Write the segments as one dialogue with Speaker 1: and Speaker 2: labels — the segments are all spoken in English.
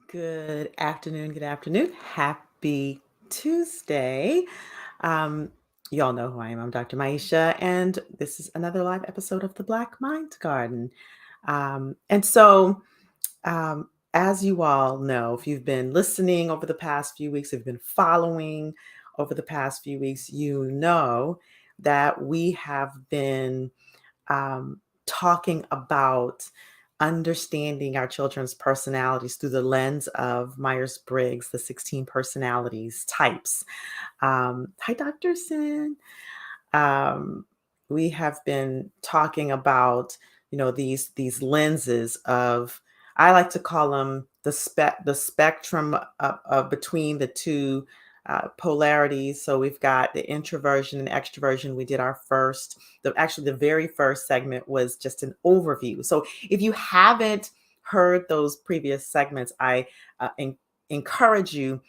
Speaker 1: Good afternoon. Good afternoon. Happy Tuesday. Um, y'all know who I am. I'm Dr. Maisha, and this is another live episode of the Black Mind Garden. As you all know, if you've been listening over the past few weeks, if you've been following over the past few weeks, you know that we have been talking about understanding our children's personalities through the lens of Myers-Briggs, the 16 personalities types. Hi, Dr. Sin. Um, we have been talking about, these lenses of, I like to call them the spectrum of between the two polarities. So we've got the introversion and extroversion. We did our first, the very first segment was just an overview. So if you haven't heard those previous segments, I encourage you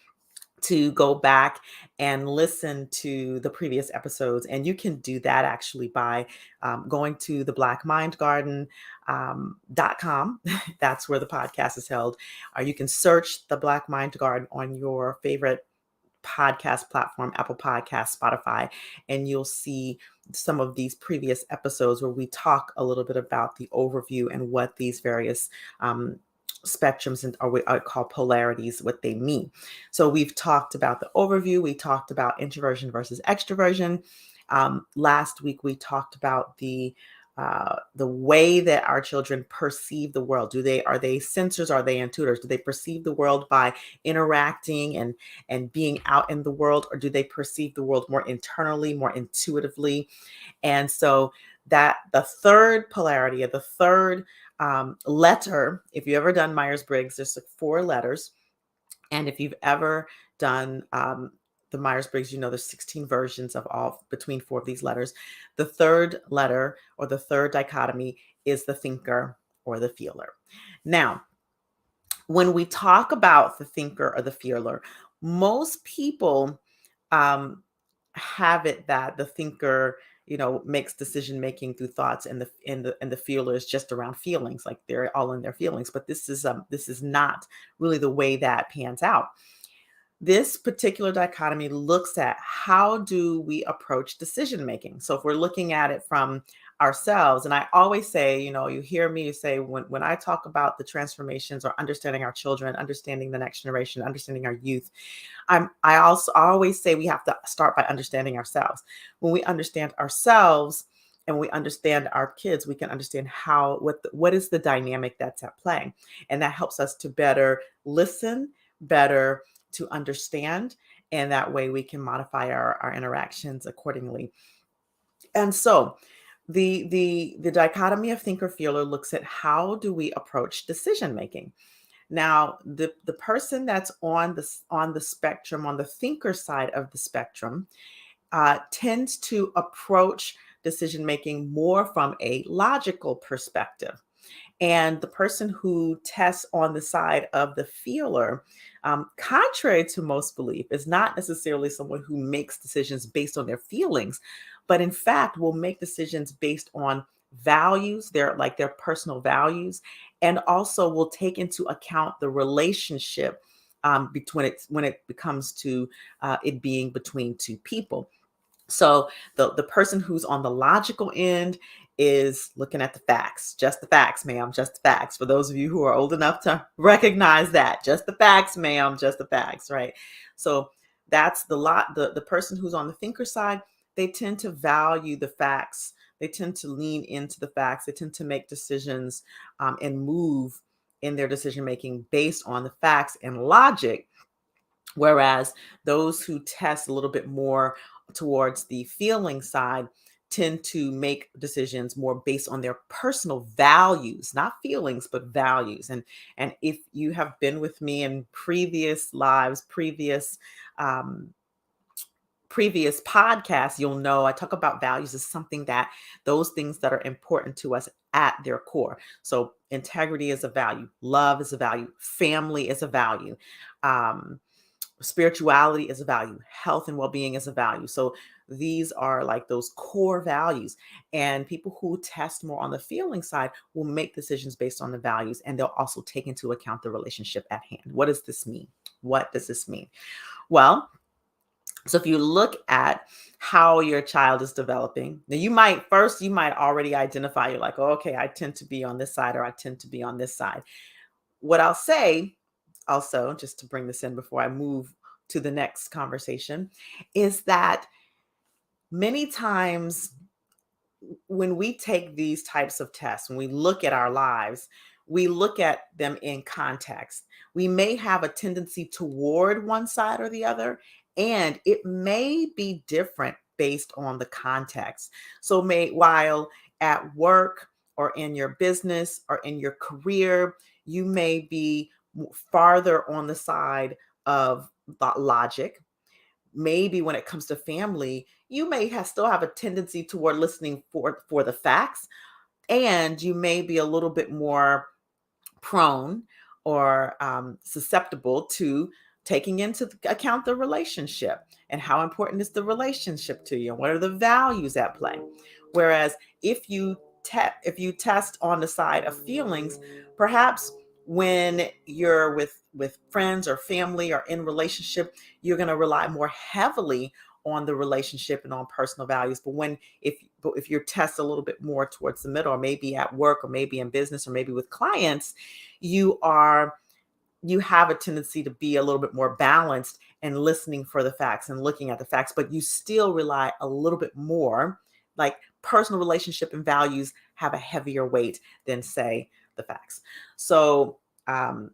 Speaker 1: to go back and listen to the previous episodes. And you can do that actually by going to the blackmindgarden.com. That's where the podcast is held. Or you can search the Black Mind Garden on your favorite podcast platform, Apple Podcasts, Spotify, and you'll see some of these previous episodes where we talk a little bit about the overview and what these various spectrums and or what I call polarities, what they mean. So we've talked about the overview. We talked about introversion versus extroversion. Last week we talked about the way that our children perceive the world. Are they sensors? Are they intuitors? Do they perceive the world by interacting and being out in the world, or do they perceive the world more internally, more intuitively? And so that the third polarity, or the third letter, if you've ever done Myers-Briggs, there's like 4 letters. And if you've ever done the Myers-Briggs, there's 16 versions of all between 4 of these letters. The third letter, or the third dichotomy, is the thinker or the feeler. Now, when we talk about the thinker or the feeler, most people um, have it that the thinker, makes decision making through thoughts, and the feeler is just around feelings, like they're all in their feelings. But this is not really the way that pans out. This particular dichotomy looks at how do we approach decision making. So if we're looking at it from ourselves, and I always say, you hear me say when I talk about the transformations or understanding our children, understanding the next generation, understanding our youth, I also always say we have to start by understanding ourselves. When we understand ourselves and we understand our kids, we can understand what is the dynamic that's at play, and that helps us to better listen, better to understand, and that way we can modify our interactions accordingly. And so the dichotomy of thinker feeler looks at how do we approach decision making. Now, the person that's on the spectrum, on the thinker side of the spectrum, tends to approach decision making more from a logical perspective. And the person who tests on the side of the feeler, contrary to most belief, is not necessarily someone who makes decisions based on their feelings, but in fact will make decisions based on values, their personal values, and also will take into account the relationship between it when it becomes to it being between two people. So the person who's on the logical end is looking at the facts, just the facts, ma'am, just the facts. For those of you who are old enough to recognize that, just the facts, ma'am, just the facts, right? So that's the person who's on the thinker side. They tend to value the facts. They tend to lean into the facts. They tend to make decisions and move in their decision making based on the facts and logic. Whereas those who test a little bit more towards the feeling side tend to make decisions more based on their personal values, not feelings, but values. And if you have been with me in previous lives, um, previous podcasts, you'll know I talk about values as something that those things that are important to us at their core. So integrity is a value, love is a value, family is a value. Spirituality is a value, health and well-being is a value. So These are like those core values. And people who test more on the feeling side will make decisions based on the values, and they'll also take into account the relationship at hand. What does this mean? What does this mean? Well, so if you look at how your child is developing, now you might already identify, you're like, oh, okay, I tend to be on this side or I tend to be on this side. What I'll say also, just to bring this in before I move to the next conversation, is that many times when we take these types of tests, when we look at our lives, we look at them in context. We may have a tendency toward one side or the other, and it may be different based on the context. So, while at work or in your business or in your career, you may be farther on the side of logic. Maybe when it comes to family, you may still have a tendency toward listening for the facts, and you may be a little bit more prone or susceptible to taking into account the relationship and how important is the relationship to you and what are the values at play. Whereas if if you test on the side of feelings, perhaps when you're with friends or family or in relationship, you're going to rely more heavily on the relationship and on personal values. But if you test a little bit more towards the middle, or maybe at work, or maybe in business, or maybe with clients, you are you have a tendency to be a little bit more balanced and listening for the facts and looking at the facts, but you still rely a little bit more, like personal relationship and values have a heavier weight than, say, the facts. So um,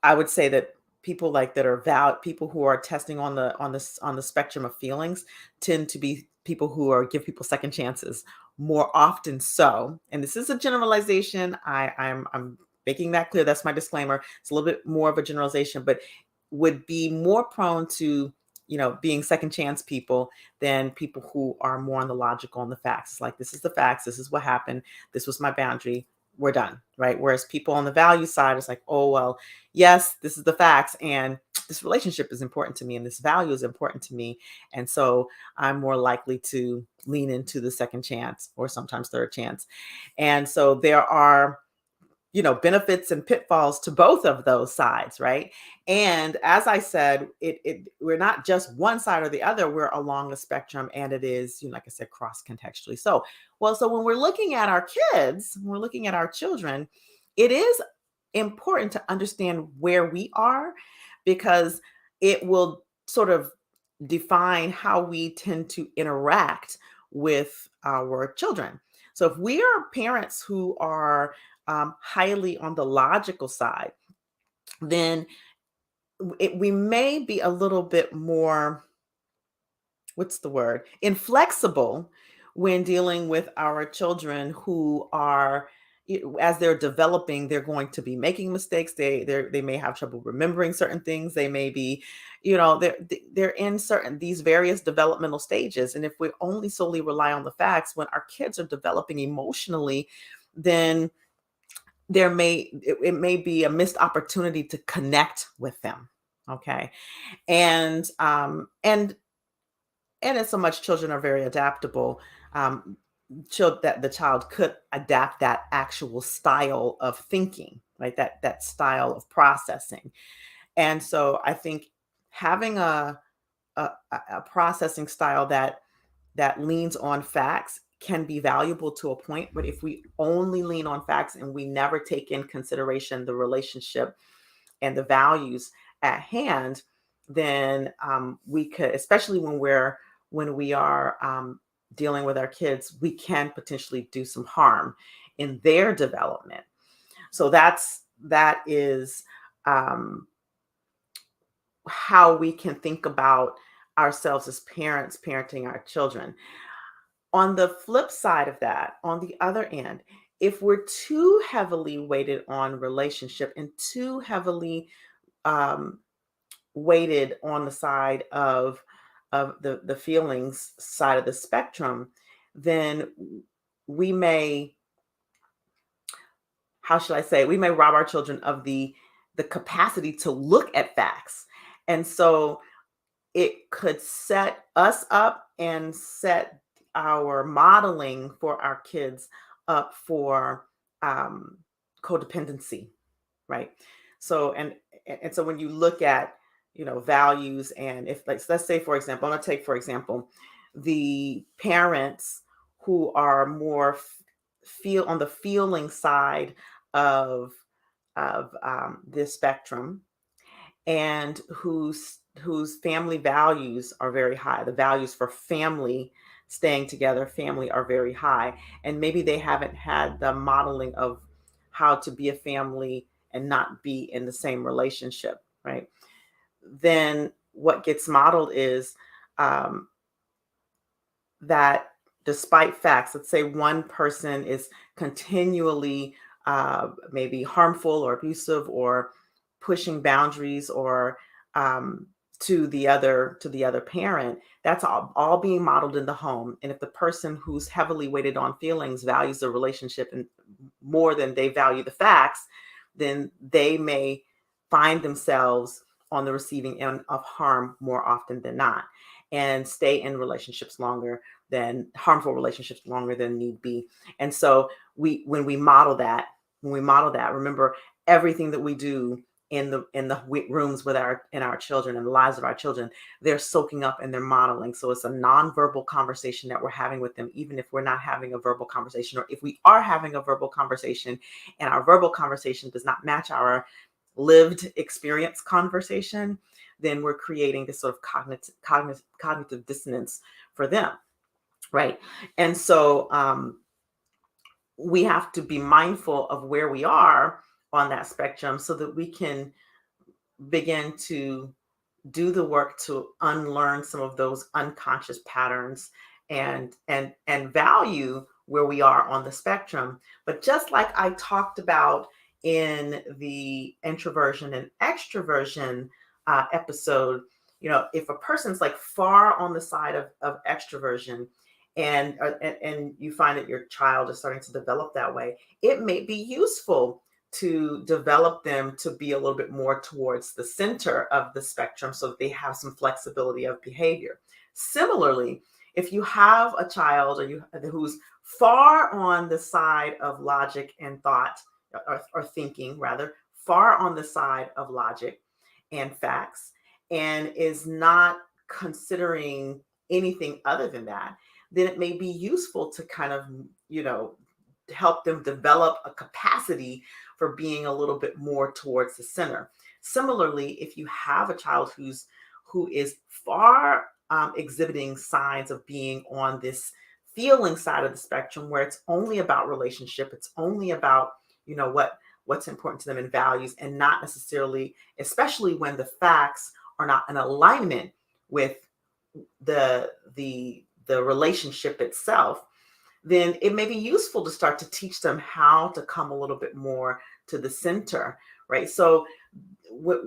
Speaker 1: I would say that people like that are people who are testing on the spectrum of feelings tend to be people who are give people second chances more often so. And this is a generalization. I'm making that clear. That's my disclaimer. It's a little bit more of a generalization, but would be more prone to being second chance people than people who are more on the logical and the facts. It's like, this is the facts. This is what happened. This was my boundary. We're done, right? Whereas people on the value side is like, oh well, yes, this is the facts, and this relationship is important to me, and this value is important to me, and so I'm more likely to lean into the second chance or sometimes third chance. And so there are benefits and pitfalls to both of those sides, right? And as I said, we're not just one side or the other, we're along the spectrum, and it is, like I said, cross contextually. So when we're looking at our kids, when we're looking at our children, it is important to understand where we are, because it will sort of define how we tend to interact with our children. So if we are parents who are highly on the logical side, then we may be a little bit more, what's the word, inflexible when dealing with our children who are, as they're developing, they're going to be making mistakes. They may have trouble remembering certain things. They may be, they're in these various developmental stages. And if we only solely rely on the facts when our kids are developing emotionally, then it may be a missed opportunity to connect with them. Okay. And as so much children are very adaptable, um, that the child could adapt that actual style of thinking, right? That style of processing. And so I think having a processing style that leans on facts can be valuable to a point. But if we only lean on facts and we never take in consideration the relationship and the values at hand, then we could, especially when we are dealing with our kids, we can potentially do some harm in their development. So that is um, how we can think about ourselves as parents parenting our children. On the flip side of that, on the other end, if we're too heavily weighted on relationship and too heavily um, weighted on the side of the feelings side of the spectrum, then we may, how should I say, we may rob our children of the capacity to look at facts. And so it could set us up and set our modeling for our kids up for um, codependency, right? So and so when you look at values, and if, like, let's say for example, I'm gonna take for example the parents who are more feel on the feeling side of this spectrum, and whose family values are very high. The values for family, staying together, family, are very high, and maybe they haven't had the modeling of how to be a family and not be in the same relationship, right? Then what gets modeled is um, that despite facts, let's say one person is continually maybe harmful or abusive or pushing boundaries or um, to the other parent, that's all being modeled in the home. And if the person who's heavily weighted on feelings values the relationship and more than they value the facts, then they may find themselves on the receiving end of harm more often than not, and stay in relationships longer than harmful relationships longer than need be. And so when we model that, remember everything that we do in the rooms with our children and the lives of our children, they're soaking up and they're modeling. So it's a nonverbal conversation that we're having with them, even if we're not having a verbal conversation, or if we are having a verbal conversation and our verbal conversation does not match our lived experience conversation, then we're creating this sort of cognitive dissonance for them, right? And so we have to be mindful of where we are on that spectrum so that we can begin to do the work to unlearn some of those unconscious patterns, and value where we are on the spectrum. But just like I talked about in the introversion and extroversion episode, if a person's like far on the side of extroversion, and you find that your child is starting to develop that way, it may be useful to develop them to be a little bit more towards the center of the spectrum so that they have some flexibility of behavior. Similarly, if you have a child who's far on the side of logic and thought, or thinking rather, far on the side of logic and facts, and is not considering anything other than that, then it may be useful to kind of, you know, help them develop a capacity for being a little bit more towards the center. Similarly, if you have a child who is far exhibiting signs of being on this feeling side of the spectrum, where it's only about relationship, it's only about what's important to them in values, and not necessarily, especially when the facts are not in alignment with the relationship itself, then it may be useful to start to teach them how to come a little bit more to the center, right? So what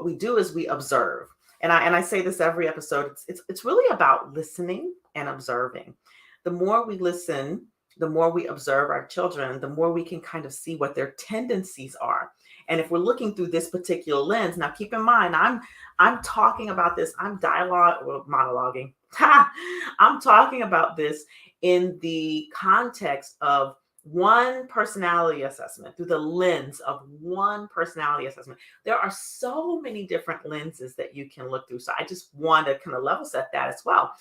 Speaker 1: we do is we observe. And I say this every episode. It's really about listening and observing. The more we listen, the more we observe our children, the more we can kind of see what their tendencies are. And if we're looking through this particular lens, now keep in mind, I'm talking about this, I'm monologuing. I'm talking about this in the context of one personality assessment, through the lens of one personality assessment. There are so many different lenses that you can look through. So I just want to kind of level set that as well.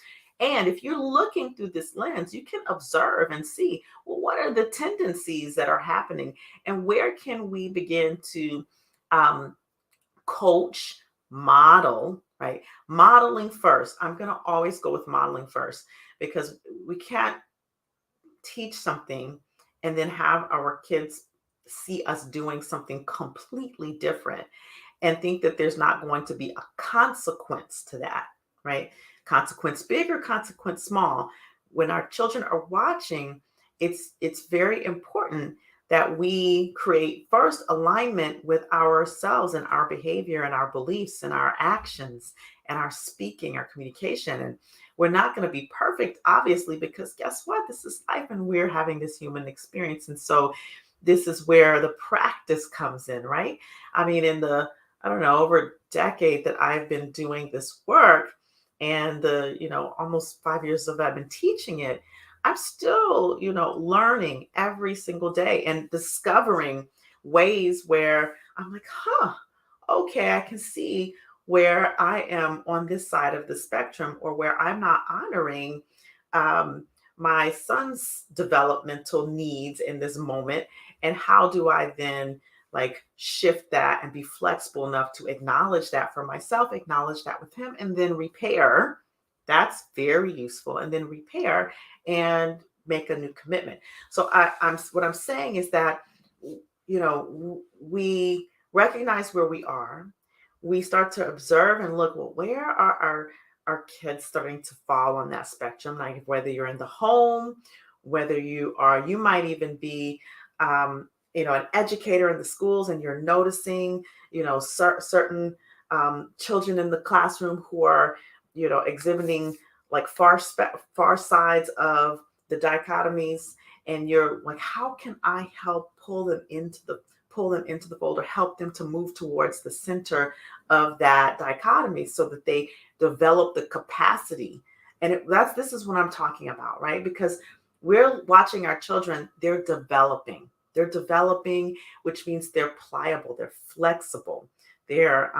Speaker 1: And if you're looking through this lens, you can observe and see, well, what are the tendencies that are happening, and where can we begin to um, coach, model, right? Modeling first. I'm going to always go with modeling first, because we can't teach something and then have our kids see us doing something completely different and think that there's not going to be a consequence to that, right? Consequence big or consequence small. When our children are watching, it's very important that we create first alignment with ourselves and our behavior and our beliefs and our actions and our speaking, our communication. And we're not going to be perfect, obviously, because guess what? This is life and we're having this human experience. And so this is where the practice comes in, right? I mean, in the I don't know, over a decade that I've been doing this work and the, almost 5 years of I've been teaching it, I'm still, learning every single day and discovering ways where I'm like, okay, I can see where I am on this side of the spectrum or where I'm not honoring um, my son's developmental needs in this moment. And how do I then like shift that and be flexible enough to acknowledge that for myself, acknowledge that with him, and then repair? That's very useful. And then repair and make a new commitment. So I'm what I'm saying is that we recognize where we are. We start to observe and look, well, where are our kids starting to fall on that spectrum? Like whether you're in the home, whether you might even be, an educator in the schools, and you're noticing, certain children in the classroom who are, exhibiting like far sides of the dichotomies, and you're like, how can I help pull them into the fold, or help them to move towards the center of that dichotomy so that they develop the capacity. And this is what I'm talking about, right? Because we're watching our children, they're developing, which means they're pliable, they're flexible, they're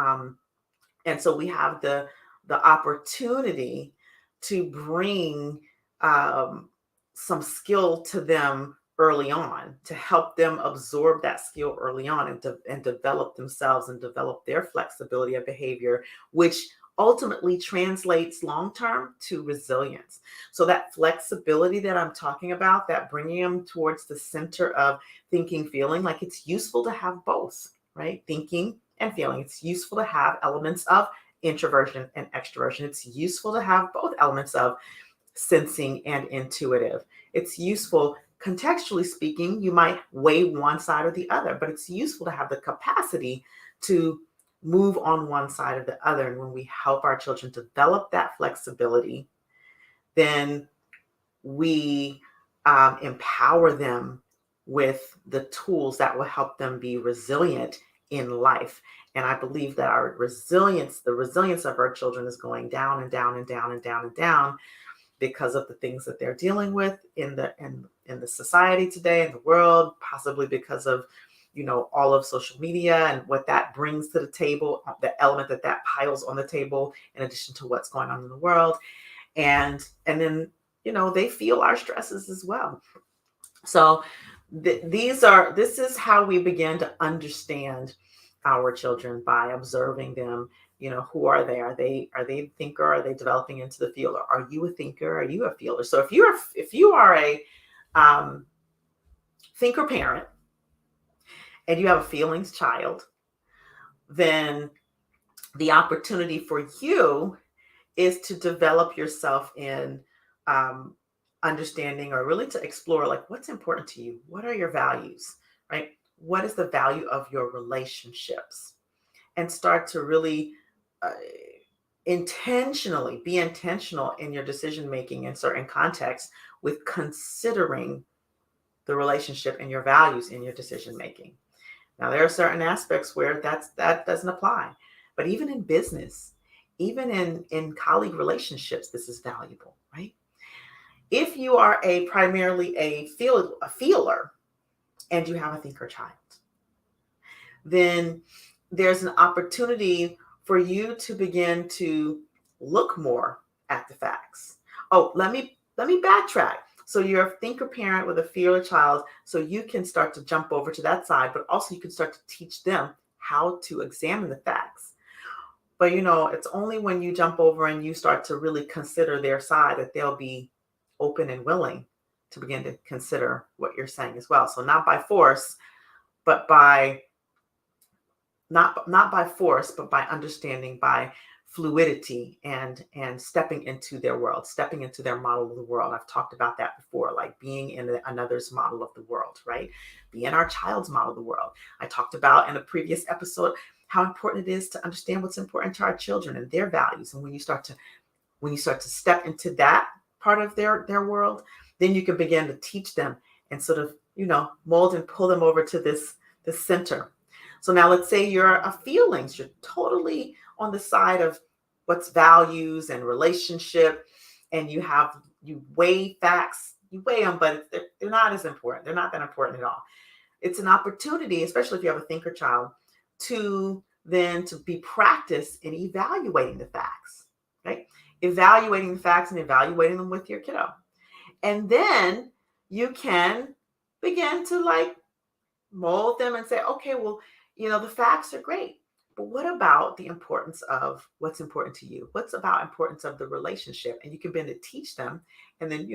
Speaker 1: and so we have the opportunity to bring um, some skill to them early on, to help them absorb that skill early on, and develop themselves and develop their flexibility of behavior, which ultimately translates long term to resilience. So that flexibility that I'm talking about, that bringing them towards the center of thinking, feeling, like it's useful to have both, right? Thinking and feeling. It's useful to have elements of introversion and extroversion. It's useful to have both elements of sensing and intuitive. It's useful, contextually speaking, you might weigh one side or the other, but it's useful to have the capacity to move on one side or the other. And when we help our children develop that flexibility, then we empower them with the tools that will help them be resilient in life. And I believe that the resilience of our children is going down and down and down and down and down because of the things that they're dealing with in the society today, in the world, possibly because of all of social media and what that brings to the table, the element that piles on the table, in addition to what's going on in the world. And then they feel our stresses as well. So this is how we begin to understand our children, by observing them. Who are they? Are they a thinker? Are they developing into the feeler? Are you a thinker? Are you a feeler? So if you are a um, thinker parent and you have a feelings child, then the opportunity for you is to develop yourself in um, understanding, or really to explore, like, what's important to you? What are your values, right? What is the value of your relationships? And start to really uh, be intentional in your decision making in certain contexts, with considering the relationship and your values in your decision making. Now, there are certain aspects where that doesn't apply, but even in business, even in colleague relationships, this is valuable, right? If you are primarily a feeler and you have a thinker child, then there's an opportunity for you to begin to look more at the facts. Oh, let me backtrack. So you're a thinker parent with a feeler child, so you can start to jump over to that side, but also you can start to teach them how to examine the facts. But it's only when you jump over and you start to really consider their side that they'll be open and willing to begin to consider what you're saying as well. So not by force, but by not by force, but by understanding, by fluidity, and stepping into their world, stepping into their model of the world. I've talked about that before, like being in another's model of the world, right? Be in our child's model of the world. I talked about in a previous episode how important it is to understand what's important to our children and their values. And when you start to step into that part of their world, then you can begin to teach them and sort of mold and pull them over to this center. So now let's say you're a feelings, you're totally on the side of what's values and relationship, and you weigh facts, you weigh them, but they're not as important. They're not that important at all. It's an opportunity, especially if you have a thinker child, to be practiced in evaluating the facts, right? Evaluating the facts and evaluating them with your kiddo. And then you can begin to like mold them and say, okay, well, the facts are great. But what about the importance of what's important to you? What's about importance of the relationship? And you can begin to teach them and then,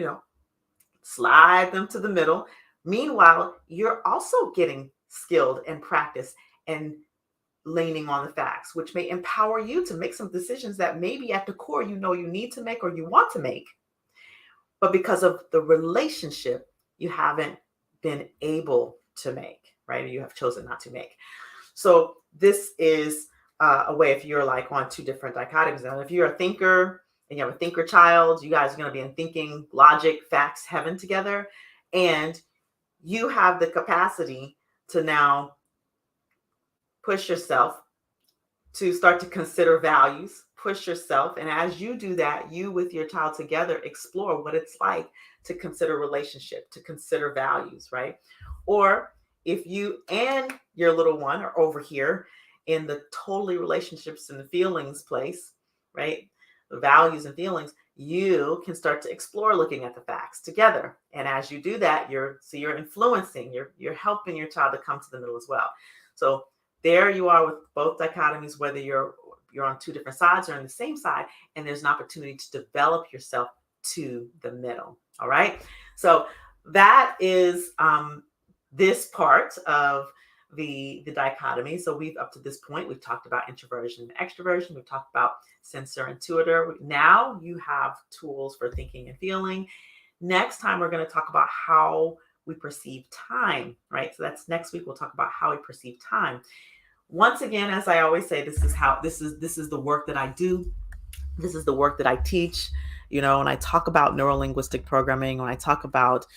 Speaker 1: slide them to the middle. Meanwhile, you're also getting skilled and practice and leaning on the facts, which may empower you to make some decisions that maybe at the core you need to make or you want to make. But because of the relationship, you haven't been able to make, right? Or you have chosen not to make. So this is a way if you're like on two different dichotomies. And if you're a thinker and you have a thinker child, you guys are going to be in thinking, logic, facts, heaven together. And you have the capacity to now push yourself to start to consider values, push yourself. And as you do that, you with your child together explore what it's like to consider relationship, to consider values, right? Or if you and your little one are over here in the totally relationships and the feelings place, right? The values and feelings, you can start to explore looking at the facts together. And as you do that, you're influencing, you're helping your child to come to the middle as well. So there you are with both dichotomies, whether you're on two different sides or on the same side, and there's an opportunity to develop yourself to the middle. All right. So that is this part of the dichotomy. So we've up to this point, we've talked about introversion and extroversion. We've talked about sensor and tutor. Now you have tools for thinking and feeling. Next time, we're going to talk about how we perceive time, right? So that's next week. We'll talk about how we perceive time. Once again, as I always say, this is the work that I do. This is the work that I teach. When I talk about neurolinguistic programming, when I talk about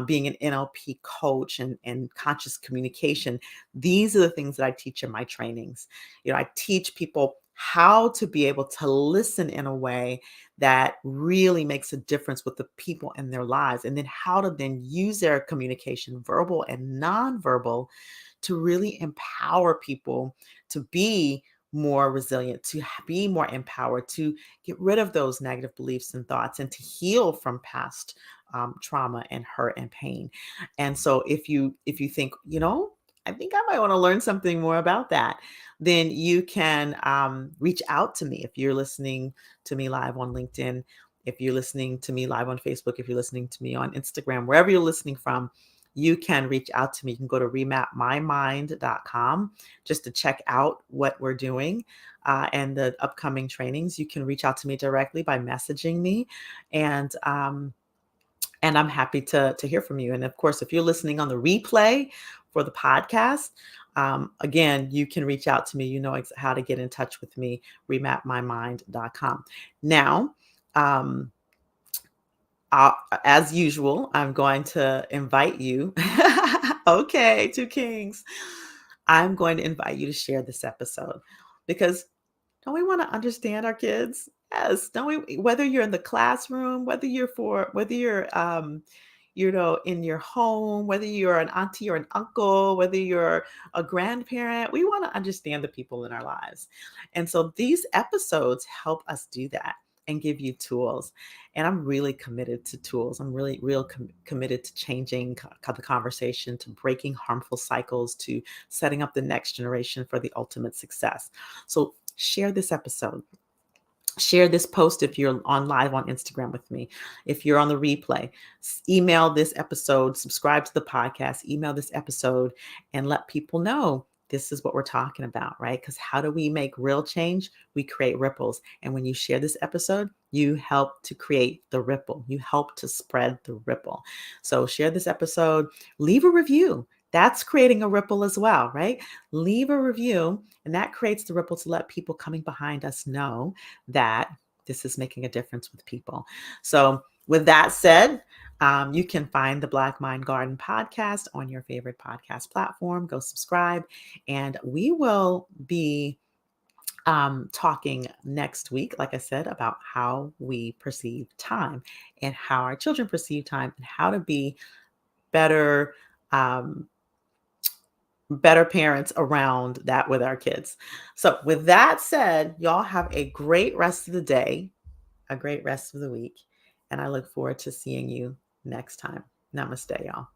Speaker 1: being an NLP coach and conscious communication, these are the things that I teach in my trainings. I teach people how to be able to listen in a way that really makes a difference with the people in their lives, and then how to then use their communication, verbal and nonverbal, to really empower people to be more resilient, to be more empowered, to get rid of those negative beliefs and thoughts, and to heal from past trauma and hurt and pain. And so if you think, I think I might want to learn something more about that, then you can reach out to me. If you're listening to me live on LinkedIn, if you're listening to me live on Facebook, if you're listening to me on Instagram, wherever you're listening from, you can reach out to me. You can go to remapmymind.com just to check out what we're doing and the upcoming trainings. You can reach out to me directly by messaging me, and I'm happy to hear from you. And of course, if you're listening on the replay for the podcast, again, you can reach out to me. You know how to get in touch with me, remapmymind.com. Now, as usual, I'm going to invite you. Okay, two kings. I'm going to invite you to share this episode, because don't we want to understand our kids? Yes. Don't we? Whether you're in the classroom, whether you're in your home, whether you're an auntie or an uncle, whether you're a grandparent, we want to understand the people in our lives. And so these episodes help us do that and give you tools. And I'm really committed to tools. I'm really committed to changing the conversation, to breaking harmful cycles, to setting up the next generation for the ultimate success. So share this episode. Share this post if you're on live on Instagram with me. If you're on the replay, email this episode, subscribe to the podcast, email this episode, and let people know this is what we're talking about, right? Because how do we make real change? We create ripples. And when you share this episode, you help to create the ripple. You help to spread the ripple. So share this episode, leave a review. That's creating a ripple as well, right? Leave a review, and that creates the ripple to let people coming behind us know that this is making a difference with people. So with that said, You can find the Black Mind Garden podcast on your favorite podcast platform. Go subscribe, and we will be talking next week, like I said, about how we perceive time and how our children perceive time and how to be better. Better parents around that with our kids. So, with that said, y'all have a great rest of the day, a great rest of the week, and I look forward to seeing you next time. Namaste, y'all.